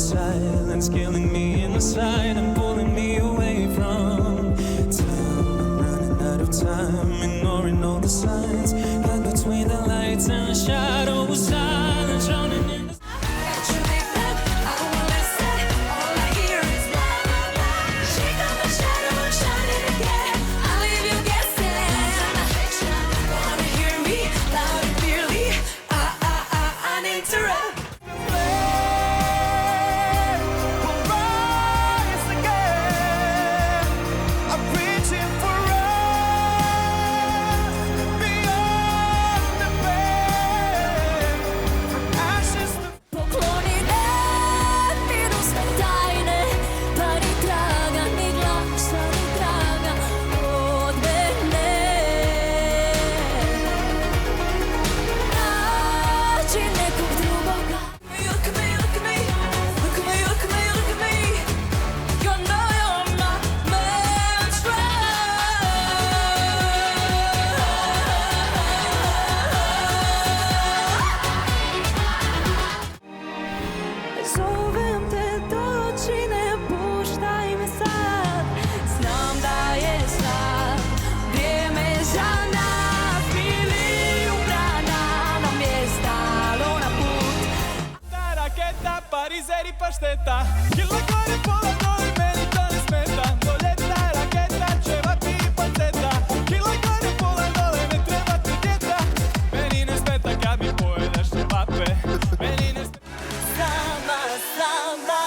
silence, killing me inside and pulling me away from time. I'm running out of time, ignoring all the signs, caught between the lights and the shadow of silence, drowning in the Parizeri pašteta, kila gore pola dole, meni to ne smeta. Doljeta raketa, ćevapi i panceta, kila gore pola dole, ne treba ti djeta. Meni ne smeta kad mi pojedeš ćevape, meni ne smeta. Sama, sama.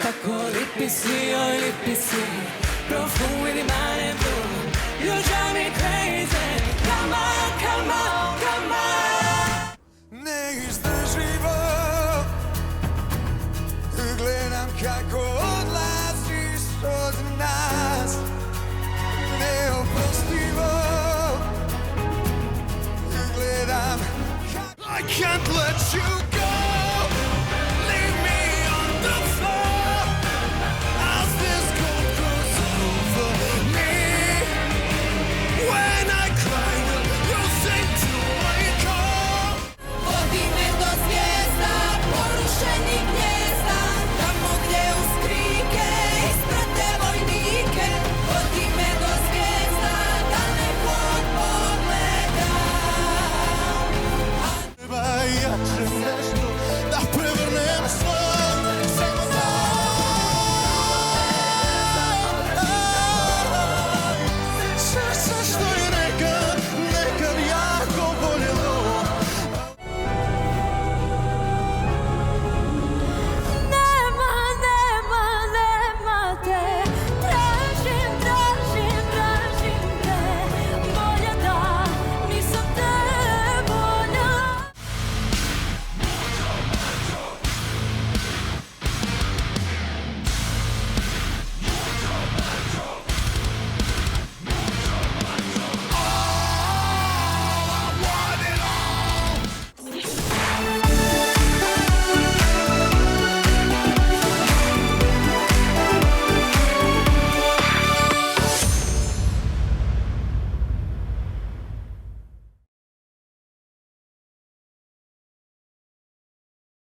Tako lipi si, oj lipi si, profumi rimane blu, you drive me crazy.